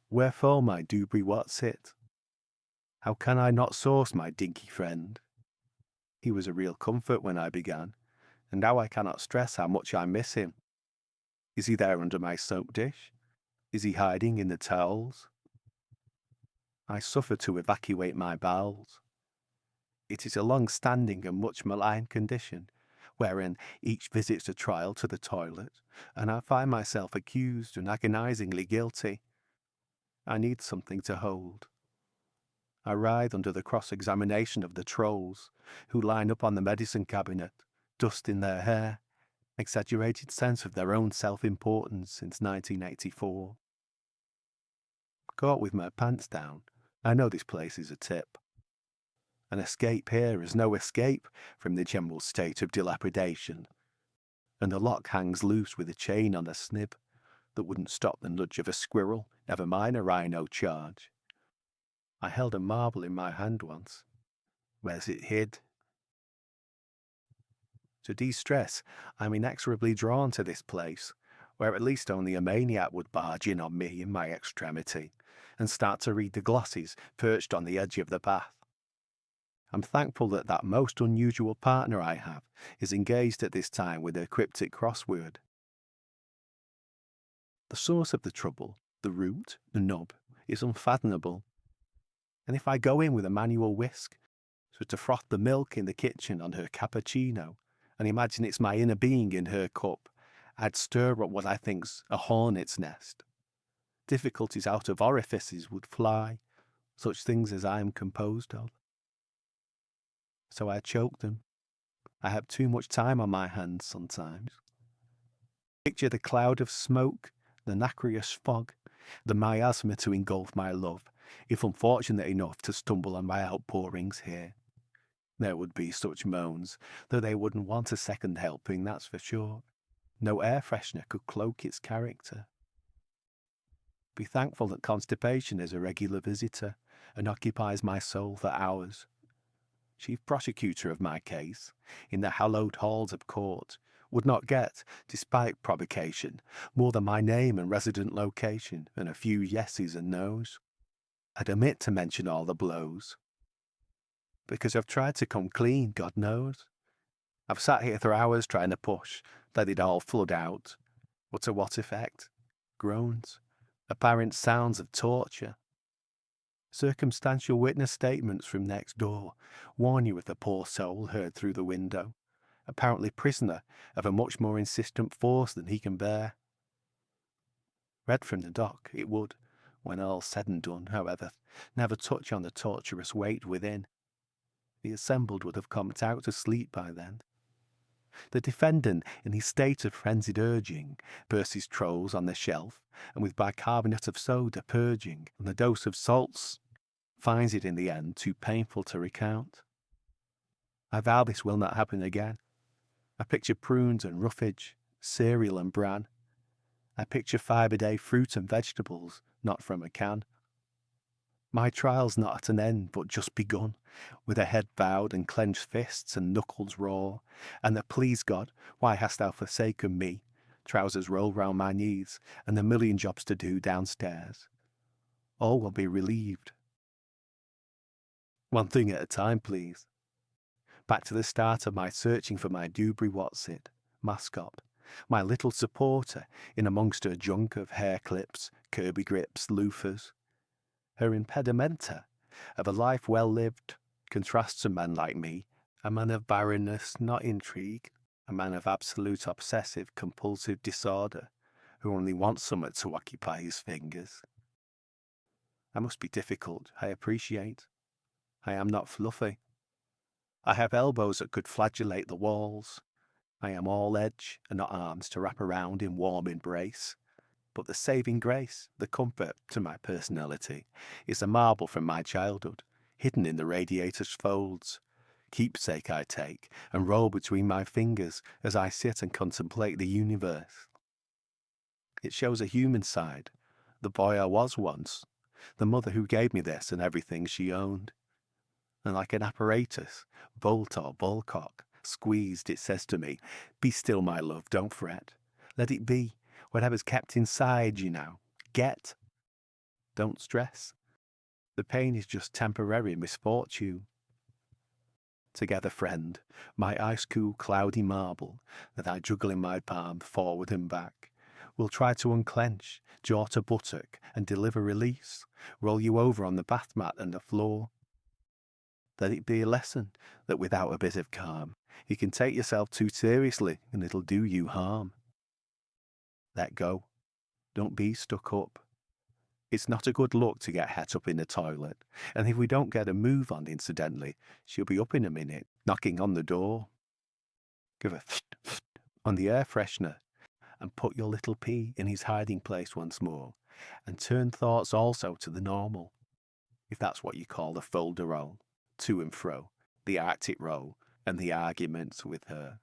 Wherefore, my Dewberry, what's it? How can I not source my dinky friend? He was a real comfort when I began, and now I cannot stress how much I miss him. Is he there under my soap dish? Is he hiding in the towels? I suffer to evacuate my bowels. It is a long-standing and much maligned condition, wherein each visits a trial to the toilet, and I find myself accused and agonizingly guilty. I need something to hold. I writhe under the cross-examination of the trolls, who line up on the medicine cabinet, dust in their hair, exaggerated sense of their own self-importance since 1984. Caught with my pants down, I know this place is a tip. An escape here is no escape from the general state of dilapidation, and the lock hangs loose with a chain on a snib that wouldn't stop the nudge of a squirrel, never mind a rhino charge. I held a marble in my hand once. Where's it hid? To de-stress, I'm inexorably drawn to this place, where at least only a maniac would barge in on me in my extremity, and start to read the glosses perched on the edge of the bath. I'm thankful that that most unusual partner I have is engaged at this time with a cryptic crossword. The source of the trouble, the root, the nub, is unfathomable. And if I go in with a manual whisk, so to froth the milk in the kitchen on her cappuccino, and imagine it's my inner being in her cup, I'd stir up what I think's a hornet's nest. Difficulties out of orifices would fly, such things as I am composed of. So I choke them. I have too much time on my hands sometimes. Picture the cloud of smoke, the nacreous fog, the miasma to engulf my love, if unfortunate enough to stumble on my outpourings here. There would be such moans, though they wouldn't want a second helping, that's for sure. No air freshener could cloak its character. Be thankful that constipation is a regular visitor, and occupies my soul for hours. Chief prosecutor of my case, in the hallowed halls of court, would not get, despite provocation, more than my name and resident location, and a few yeses and nos. I'd omit to mention all the blows, because I've tried to come clean, God knows. I've sat here for hours trying to push, let it all flood out. But to what effect? Groans, apparent sounds of torture. Circumstantial witness statements from next door warn you of the poor soul heard through the window, apparently prisoner of a much more insistent force than he can bear. Read from the dock, it would, when all's said and done, however, never touch on the torturous weight within. The assembled would have come out to sleep by then. The defendant, in his state of frenzied urging, bursts his trolls on the shelf, and with bicarbonate of soda purging, and a dose of salts, finds it in the end too painful to recount. I vow this will not happen again. I picture prunes and roughage, cereal and bran. I picture 5-a-day fruit and vegetables, not from a can. My trial's not at an end, but just begun, with a head bowed and clenched fists and knuckles raw, and the please God, why hast thou forsaken me, trousers roll round my knees, and a million jobs to do downstairs. All will be relieved. One thing at a time, please. Back to the start of my searching for my Dewberry What's-It, mascot, my little supporter in amongst her junk of hair clips, Kirby grips, loofers. Her impedimenta of a life well lived contrasts a man like me, a man of barrenness, not intrigue, a man of absolute obsessive compulsive disorder, who only wants somewhat to occupy his fingers. I must be difficult, I appreciate. I am not fluffy. I have elbows that could flagellate the walls. I am all edge and not arms to wrap around in warm embrace. But the saving grace, the comfort to my personality, is a marble from my childhood, hidden in the radiator's folds. Keepsake I take, and roll between my fingers as I sit and contemplate the universe. It shows a human side, the boy I was once, the mother who gave me this and everything she owned. And like an apparatus, bolt or ballcock, squeezed, it says to me, "Be still, my love, don't fret. Let it be. Whatever's kept inside you now, get." Don't stress. The pain is just temporary misfortune. Together, friend, my ice-cool, cloudy marble that I juggle in my palm forward and back, will try to unclench, jaw to buttock, and deliver release, roll you over on the bath mat and the floor. Let it be a lesson that without a bit of calm, you can take yourself too seriously and it'll do you harm. Let go. Don't be stuck up. It's not a good look to get het up in the toilet, and if we don't get a move on incidentally, she'll be up in a minute, knocking on the door. Give a on the air freshener, and put your little pea in his hiding place once more, and turn thoughts also to the normal, if that's what you call the folderol, to and fro, the Arctic roll, and the arguments with her.